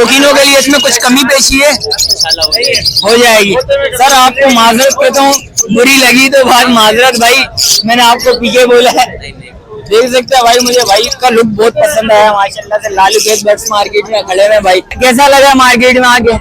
शौकीनों के लिए इसमें कुछ कमी पेशी है, हो जाएगी। सर आपको माजरत कहता हूँ, बुरी लगी तो बात माजरत भाई, मैंने आपको पीछे बोला है। देख सकते हैं भाई, मुझे भाई का लुक बहुत पसंद आया माशाल्लाह से। लालू गेट बर्ड्स मार्केट में खड़े हैं भाई, कैसा लगा मार्केट में आके?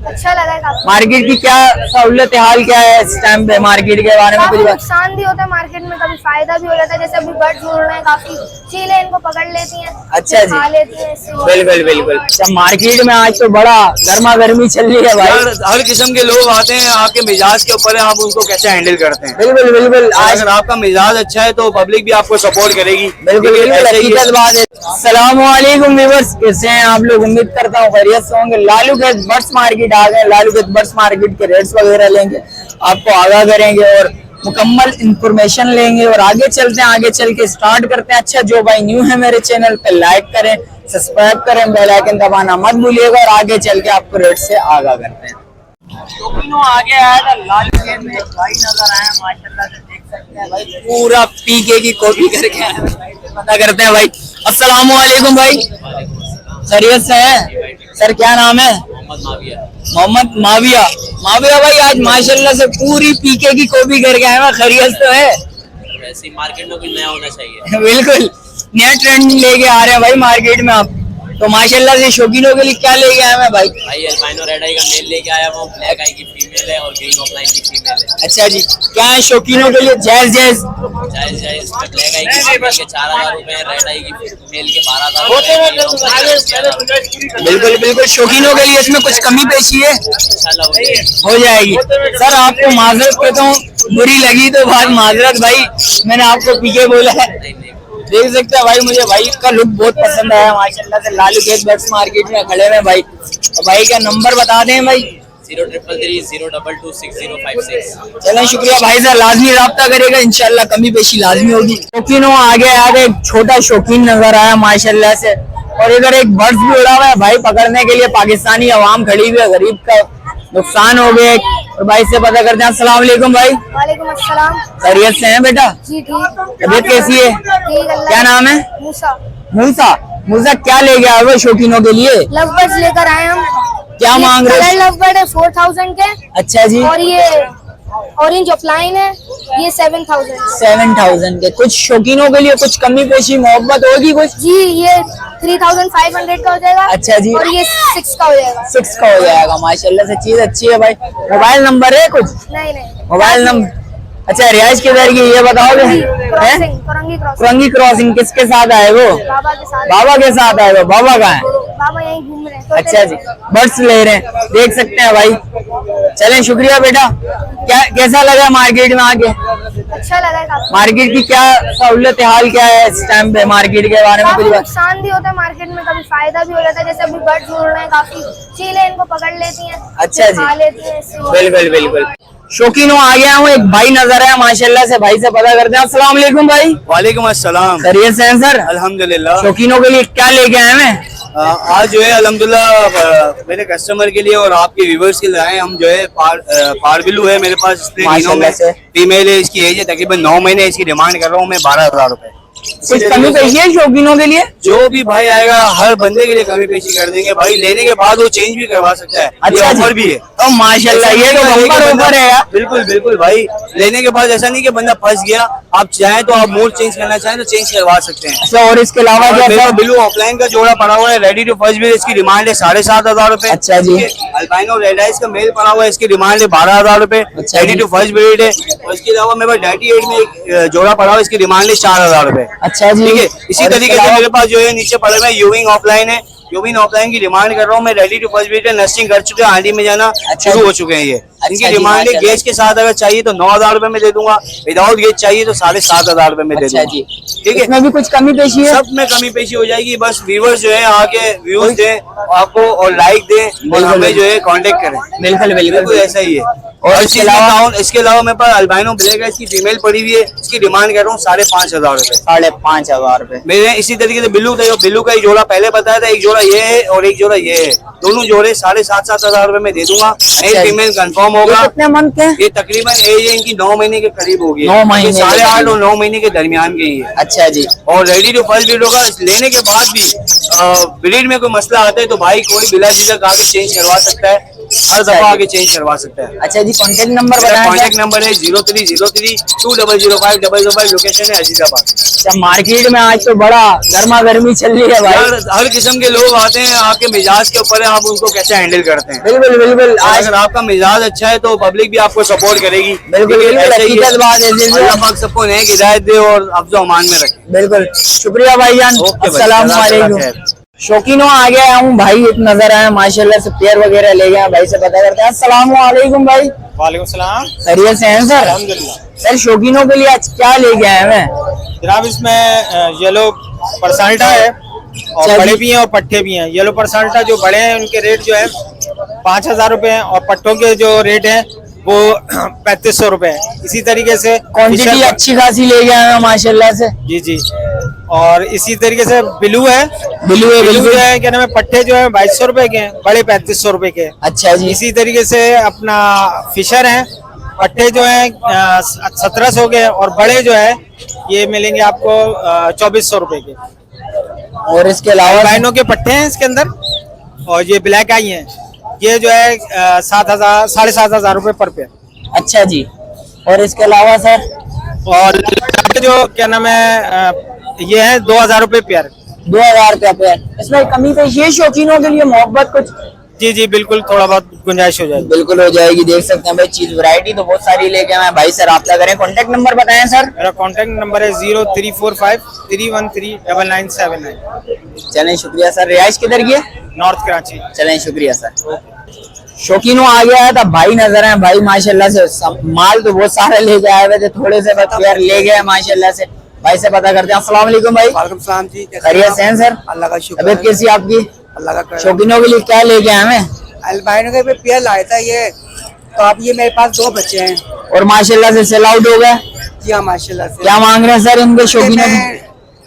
अच्छा लगा। मार्केट की क्या सहूलत हाल क्या है इस टाइम पे, मार्केट के बारे में कुछ बात? नुकसान भी होता है मार्केट में, कभी फायदा भी हो जाता है। जैसे अभी बर्ड्स उड़ रहे हैं, काफी चीलें इनको पकड़ लेती हैं, अच्छा जी, खा लेती हैं। बिल्कुल बिल्कुल। अच्छा, मार्केट में आज तो बड़ा गर्मा गर्मी चल रही है भाई, हर किस्म के लोग आते हैं, आपके मिजाज के ऊपर है आप उनको कैसे हैंडल करते हैं। बिल्कुल बिल्कुल। अगर आपका मिजाज अच्छा है तो पब्लिक भी आपको सपोर्ट करेगी। बिल्कुल बिल्कुल, हकीकत बात है। अस्सलामुअलैकुम व्यूअर्स, कैसे हैं आप लोग? उम्मीद करता हूँ खैरियत से होंगे। लालू गेट बर्ड्स मार्केट आ गए। लालू गेट बर्ड्स मार्केट के रेट्स वगैरह लेंगे, आपको आगाह करेंगे और मुकम्मल इंफॉर्मेशन लेंगे और आगे चलते हैं। आगे चल के स्टार्ट करते हैं। अच्छा, जो भाई न्यू है मेरे चैनल पे, लाइक करें, सब्सक्राइब करें, बेल आइकन दबाना मत भूलिएगा और आगे चल के आपको रेट से आगाह करते हैं। शौकीनों आगे आया था, लालू गेट में एक भाई नजर आया माशाल्लाह से, देख सकते हैं भाई, पूरा पीके की कॉपी करके आया भाई, पता करते हैं भाई। अस्सलाम वालेकुम भाई, खैरियत से है? सर क्या नाम है? मोहम्मद माविया। माविया भाई आज माशाल्लाह से पूरी पीके की कॉपी करके आए हैं, खैरियत तो है? वैसे मार्केट में कुछ नया होना चाहिए। बिल्कुल नया ट्रेंड लेके आ रहे हैं भाई मार्केट में आप, तो माशाल्लाह से शौकीनों के लिए क्या लेके आए हैं भाई? भाई अल्बाइनो रेड आई का मेल लेके आया हूँ, ब्लैक आई की फीमेल है और ग्रीन ऑफलाइन की फीमेल है। अच्छा जी, क्या है शौकीनों के लिए जायज जायज? जायज जायज में ब्लैक आई की फीमेल के 4000 रुपए, रेड आई की मेल के 12,000। बिल्कुल बिल्कुल, शौकीनों के लिए इसमें कुछ कमी पेशी है, हो जाएगी। सर आपको माजरत कहता हूँ, बुरी लगी तो बात माजरत भाई, मैंने आपको पीछे बोला है। देख सकते हैं भाई, मुझे भाई का लुक बहुत पसंद आया माशाल्लाह से। लालू गेट बर्ड्स मार्केट में खड़े हैं भाई, तो भाई का नंबर बता दें भाई। 0333 चलें, शुक्रिया भाई सर, लाजमी रब्ता करेगा, इंशाल्लाह कमी पेशी लाजमी होगी। शौकीनों आगे आगे एक छोटा शौकीन नजर आया माशाल्लाह से, और इधर एक बर्ड्स भी उड़ा हुआ है भाई, पकड़ने के लिए पाकिस्तानी अवाम खड़ी हुई है, गरीब का नुकसान हो गया। और भाई से पता करते हैं। अस्सलाम वालेकुम भाई। वालेकुम अस्सलाम। खैरियत से हैं बेटा? जी ठीक। तबीयत कैसी है? क्या नाम है? मूसा। मूसा। मूसा क्या ले गया वो शौकीनों के लिए? लव बर्ड्स लेकर आए हम। क्या मांग रहे हैं? लव बर्ड है 4000 के। अच्छा जी। और ये ऑरेंज ऑफलाइन है, ये 7000। 7000 के। कुछ शौकीनों के लिए कुछ कमी पेशी मोहब्बत होगी कुछ? जी ये 3500 का हो जाएगा। अच्छा जी। और ये 6 का हो जाएगा। 6 का हो जाएगा, माशाल्लाह से चीज अच्छी है भाई। मोबाइल नंबर है कुछ? नहीं मोबाइल नंबर। अच्छा, रिहाइश किधर की ये बताओगे? कुरंगी क्रॉसिंग किसके साथ आए वो? बाबा के साथ। बाबा के साथ आए वो? बाबा कहाँ है? बाबा यहीं घूम रहे हैं। अच्छा जी, बर्ड्स ले रहे हैं, देख सकते हैं भाई। चलें, शुक्रिया बेटा। क्या कैसा लगा मार्केट में आके? अच्छा लगा। मार्केट की क्या सहूलत हाल क्या है इस टाइम पे, मार्केट के बारे में कुछ बात? नुकसान भी होता है मार्केट में, कभी फायदा भी हो जाता है। जैसे अभी बर्ड्स उड़ रहे हैं, काफी चीलें इनको पकड़ लेती हैं, अच्छा जी, खा लेती हैं। बिल्कुल बिल्कुल। शौकीनों आ गया हूँ, एक भाई नजर आया माशाल्लाह से, भाई से पता करते हैं। अस्सलाम वालेकुम भाई। वालेकुम अस्सलाम। खैरियत से हैं सर? अल्हम्दुलिल्लाह। शौकीनों के लिए क्या लेके आए हैं? आज जो है अल्हम्दुलिल्लाह मेरे कस्टमर के लिए और आपके व्यूवर्स के लिए आए हम। जो है पारबिलू है मेरे पास, माशाल्लाह से फीमेल है, इसकी एज है तकरीबन 9 महीने। इसकी डिमांड कर रहा हूँ मैं 12,000 रुपए। कुछ कमी पेशी है शौकीनों के लिए? जो भी भाई आएगा हर बंदे के लिए कमी पेशी कर देंगे भाई, लेने के बाद वो चेंज भी करवा सकता है। अच्छा ऑफर भी है। तो माशाल्लाह ये तो बम्पर ऑफर है यार। बिल्कुल बिल्कुल भाई, लेने के बाद ऐसा नहीं कि बंदा फंस गया, आप चाहें तो आप मोड चेंज करना चाहें तो चेंज करवा सकते हैं। अच्छा, और इसके अलावा क्या? बिलू ऑफलाइन का जोड़ा पड़ा हुआ है, रेडी टू फर्स्ट भी। इसकी डिमांड है 7,500 रुपए। अच्छा जी। अल्बाइनो रेड आइज का मेल पड़ा हुआ है, इसकी डिमांड है 12,000 रुपए। रेडी टू फर्स्ट ब्रीड है। और इसके अलावा मेरे पास 98 में एक जोड़ा पड़ा हुआ है, इसकी डिमांड है 4,000 रुपए। अच्छा जी। ठीक है, इसी तरीके से मेरे पास जो है नीचे पड़े हुए यूविंग ऑफलाइन है। यूविंग ऑफलाइन की डिमांड कर रहा हूँ मैं, रेडी टू फर्स्ट ब्रीड है, नर्सिंग कर चुके हैं, हांडी में जाना शुरू हो चुके हैं ये। इनकी डिमांड है गेज के साथ अगर चाहिए तो 9,000 रुपए में दे दूंगा, विदाउट गेज चाहिए तो 7,500 रुपए में दे दूंगा। ठीक है, इसमें भी कुछ कमी पेशी है? सब में कमी पेशी हो जाएगी। बस व्यूवर्स जो है आके व्यूज दें आपको और लाइक दें और हमें जो है कांटेक्ट करें। बिल्कुल बिल्कुल ऐसा ही है। और इसके अलावा मेरे पास अल्बाइनो ब्लैक है, इसकी फीमेल पड़ी हुई है, इसकी डिमांड कर रहा हूँ 5,500 रुपए। 5,500 रुपए मेरे इसी तरीके से बिल्लू का एक जोड़ा पहले बताया था, एक जोड़ा ये है और एक जोड़ा ये है, दोनों जोड़े 7,500 रुपए में दे दूंगा। मेल फीमेल कंफर्म होगा। कितने मंथ के? ये तकरीबन एज है इनकी 9 महीने के करीब होगी। 9 महीने, 8.5 और 9 महीने के दरमियान की है। अच्छा जी। और रेडी टू फर्स्ट ब्रीड होगा। लेने के बाद भी ब्रीड में कोई मसला आता है तो भाई कोई बिला झिझक आके चेंज करवा सकता है, हर दफा आगे चेंज करवा सकता है। अच्छा जी, कांटेक्ट नंबर बताएं। कांटेक्ट नंबर है 030320050005, लोकेशन है अजीजाबाद। अच्छा, मार्केट में आज तो बड़ा गर्मा गर्मी चल रही है भाई। हर किस्म के लोग आते हैं, आपके मिजाज के ऊपर है आप उनको कैसे हैंडल करते हैं। बिल्कुल बिल्कुल, आज अगर आपका मिजाज अच्छा है तो पब्लिक भी आपको सपोर्ट करेगी। बिल्कुल बिल्कुल, ऐसे ही हकीकत बात है। अल्लाह पाक सबको नेक हिदायत दे और अफ्ज़ो अमान में रखे। बिल्कुल, शुक्रिया भाईजान। ओके भाई, अस्सलाम वालेकुम। खैर। शौकीनों आ गया हूँ भाई, एक नजर आया माशाल्लाह से पेयर वगैरह ले गए, भाई से पता करते हैं। अस्सलाम वालेकुम भाई। वालेकुम सलाम। खैरियत से हैं सर? अल्हम्दुलिल्लाह। सर शौकीनों के लिए आज क्या ले गए हैं हमें? जनाब इसमें येलो परसाल्टा है और अच्छा बड़े जी। भी हैं और पट्टे भी हैं। येलो परसाल्टा जो बड़े हैं उनके रेट जो है 5,000 रुपए हैं और पट्टों के जो रेट हैं वो 3,500 रुपए हैं। इसी तरीके से क्वांटिटी फिशर- अच्छी खासी ले गए हैं माशाल्लाह से। जी जी। और इसी तरीके से बिलू है। बिल्लू है, बिलू बिल्कुल। जो है क्या नाम है, पट्टे जो है 2,200 रुपए के हैं, बड़े 3,500 रुपए के हैं। अच्छा जी। इसी तरीके से अपना फिशर है, पट्टे जो है 1,700 के हैं और बड़े जो है ये मिलेंगे आपको 2,400 रुपए के। और इसके अलावा लाइनों के पट्टे हैं इसके अंदर और ये ब्लैक आई हैं, ये जो है 7,000 7,500 रुपए पर पेयर। अच्छा जी। और इसके अलावा सर और जो क्या नाम है ये है 2,000 रुपए पेयर। 2,000 रुपया पेयर। इसमें कमी पेश ये शौकीनों के लिए मोहब्बत कुछ जी जी बिल्कुल, थोड़ा बहुत गुंजाइश हो जाएगी। बिल्कुल हो जाएगी। देख सकते हैं भाई, चीज वैरायटी तो बहुत सारी लेके आए हैं। भाई से रब्ता करें। कॉन्टेक्ट नंबर बताएं सर। मेरा कॉन्टेक्ट नंबर है 0345313979। चलें, शुक्रिया सर। रिहाइश किधर की है? नॉर्थ कराची। चलें, शुक्रिया सर। शौकीनों आ गया है, तब भाई नजर है भाई माशाल्लाह से। माल तो बहुत सारे ले के आए हुए थे, थोड़े से पेयर ले गए माशाल्लाह से। भाई से पता करते हैं। अस्सलाम वालेकुम भाई। वालेकुम सलाम जी। खैरियत से हैं सर? अल्लाह का शुक्र तबीयत है। कैसी है आपकी? अल्लाह का करम। शौकीनों के लिए क्या लेके आए हमें? अल्बाइनो के पेयर लाया था ये, तो अब ये मेरे पास 2 बच्चे हैं। और माशाल्लाह से सेल आउट हो गए। जी हाँ, माशाल्लाह से। क्या मांग रहे हैं सर इनके शौकीनों के? मैं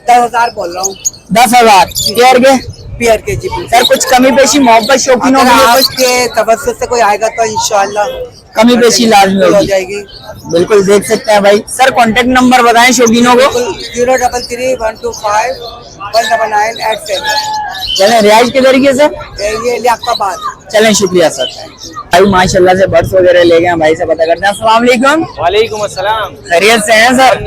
10,000 बोल रहा हूँ 10,000 पेयर के। पेयर के। जी बिल्कुल। सर कुछ कमी पेशी मोहब्बत शौकीनों अगर के लिए आपके तवज्जुह से कोई आएगा तो इंशाल्लाह कमी पेशी लाजमी हो होगी। जाएगी। बिल्कुल, देख सकते हैं भाई। सर कॉन्टेक्ट नंबर बताएं शौकीनों को। 033-125-19987। चलें, रिहाइश के तरीके से। ये लियाकताबाद। चलें, शुक्रिया सर। भाई माशाल्लाह से बर्ड्स वगैरह ले गए हैं, भाई से पता करते हैं। अस्सलाम वालेकुम। वालेकुम अस्सलाम। खैरियत से हैं सर?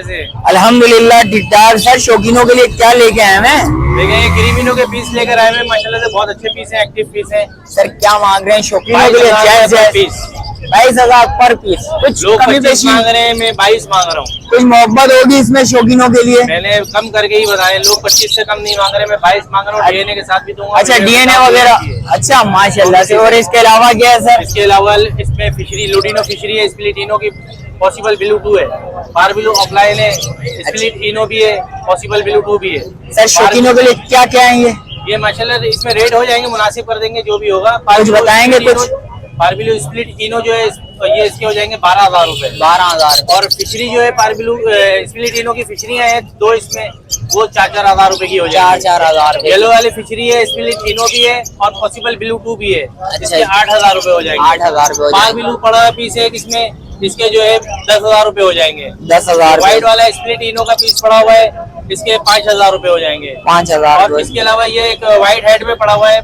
से अल्हम्दुलिल्लाह ठीक ठाक। सर शौकीनों के लिए क्या लेके आए हैं? देखिए ये क्रीमिनो के पीस लेकर आए हैं, माशाल्लाह से बहुत अच्छे पीस हैं, एक्टिव पीस हैं। सर क्या मांग रहे हैं शौकीनों के लिए? 22,000 जायज पीस। 22,000 पर पीस। कुछ लोग कमी 25 पेशी, मांग रहे हैं, मैं 22 मांग रहा हूँ। कुछ मोहब्बत होगी इसमें शौकीनों के लिए? मैंने कम करके ही बताए, लोग 25 से कम नहीं मांग रहे, मैं 22 मांग रहा हूँ। डीएनए के साथ भी दूंगा। अच्छा, डीएनए वगैरह। अच्छा माशाल्लाह से। और इसके अलावा क्या है सर? इसके अलावा इसमें फिशरी, लुडिनो फिशरी है, स्प्लिटिनो की पॉसिबल ब्लू 2 है, पारबिलो ऑफलाइन है, स्प्लिटिनो भी है, पॉसिबल ब्लू 2 भी है। सर शौकीनों के लिए क्या क्या है ये माशाल्लाह इसमें रेट हो जाएंगे, मुनासिब कर देंगे जो भी होगा। कुछ बताएंगे कुछ? पारबिलो स्प्लिट इनो जो है ये इसके हो जाएंगे 12,000 रुपए। 12,000। और फिशरी जो है पारबिलो स्प्लिट इनो की फिशरियाँ हैं 2 इसमें, वो 4,000 रुपए की हो जाएगी। 4,000 येलो वाली फिशरी है, स्प्लिट इनो भी है और पॉसिबल ब्लू 2 भी है, इसके 8,000 रुपए हो जाएंगे। 8,000 रुपए हो पार जाएंगे। ब्लू पड़ा है पीस है इसमें, इसके जो है 10,000 रुपए हो जाएंगे। 10,000। व्हाइट वाला स्प्लिट इनो का पीस पड़ा हुआ है, इसके 5,000 रुपए हो जाएंगे। 5,000। और इसके अलावा ये एक व्हाइट हेड में पड़ा हुआ है,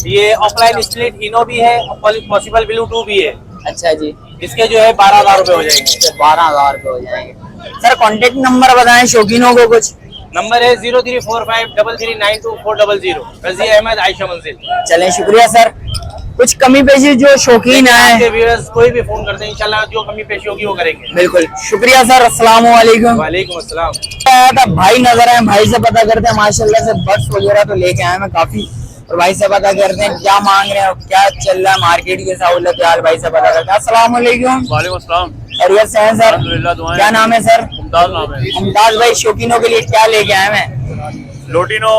ये ऑफलाइन स्प्लिट इनो भी है, पॉसिबल ब्लू 2 भी है, अच्छा जी। इसके जो है 12,000 रुपए हो जाएंगे। 12,000 रुपए हो जाएंगे। सर कॉन्टेक्ट नंबर बताएं शौकीनों को कुछ। नंबर है 0345339240, रजी अहमद, आयशा मंजिल। चलें, शुक्रिया सर। कुछ कमी पेशी जो शौकीन आपके है व्यूअर्स कोई भी फोन करते हैं, इंशाल्लाह जो कमी पेशी होगी वो करेंगे। बिल्कुल, शुक्रिया सर। अस्सलाम वालेकुम। वालेकुम अस्सलाम। आया था भाई नजर आए, भाई से पता करते हैं। माशाल्लाह से बर्ड्स वगैरह तो लेके आए मैं काफी, और भाई से पता करते हैं क्या मांग रहे हैं, क्या चल रहा है मार्केट के सहूलत हाल। भाई से पता करते हैं। अस्सलाम वालेकुम। वालेकुम अस्सलाम। खैरियत से हैं सर? अल्हम्दुलिल्लाह, दुआएं। क्या नाम है सर? मुमताज नाम है। मुमताज भाई, शौकीनों के लिए क्या लेके आए मैं? लोटिनो,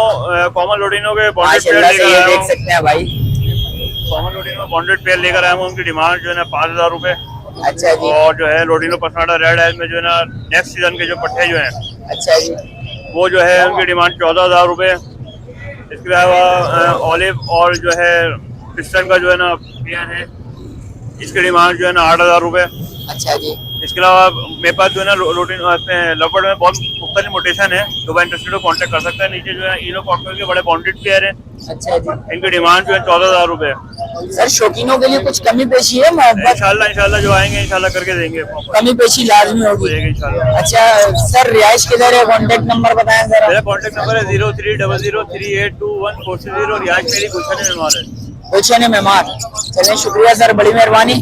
कॉमन लोटिनो के बॉन्डेड पेयर माशाल्लाह से लेकर ये आया देख हूँ। सकते हैं भाई। कॉमन लोटिनो बॉन्डेड पेयर लेकर आया हूँ। उनकी डिमांड जो है ना 5,000 रुपए। अच्छा जी। और जो है लोटिनो पसनाडा रेड है, में जो है ना नेक्स्ट सीजन के जो पट्टे जो हैं अच्छा जी। वो जो है उनकी डिमांड 14,000 रुपए। इसके अलावा ऑलिव और जो है पिस्टन का जो है ना पेयर है, इसकी डिमांड जो है ना 8,000 रुपए। अच्छा जी। इसके अलावा मेरे पास जो है ना रूटीन लवबर्ड में बहुत मुख्तलिफ मोटेशन है, तो वह इंटरेस्टेड को कॉन्टेक्ट कर सकता है। नीचे जो है इनो कॉकटेल के बड़े बॉन्डेड पेयर है, अच्छा जी। इनकी डिमांड जो है 14,000 रुपए है। सर शौकीनों के लिए कुछ कमी पेशी है, मोहब्बत इंशाल्लाह जो आएंगे इंशाल्लाह करके देंगे, कमी पेशी लाजमी होगी। इंशाल्लाह। अच्छा सर रिहाइश किधर है, कॉन्टेक्ट नंबर बताएं जरा। मेरा कॉन्टेक्ट नंबर है 0300382140 और रिहाइश मेरी गुलशन मेहमान है। गुलशन मेहमान। चलें शुक्रिया सर, बड़ी मेहरबानी।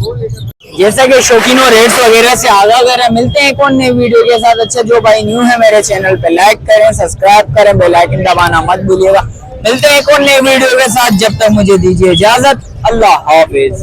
जैसा कि शौकीनों रेट्स वगैरह से आगाह करें, मिलते हैं एक और नई वीडियो के साथ। अच्छा जो भाई न्यू है मेरे चैनल पे लाइक करें, सब्सक्राइब करें, बेल आइकन दबाना मत भूलिएगा। मिलते हैं एक और नई वीडियो के साथ, जब तक मुझे दीजिए इजाजत। अल्लाह हाफिज।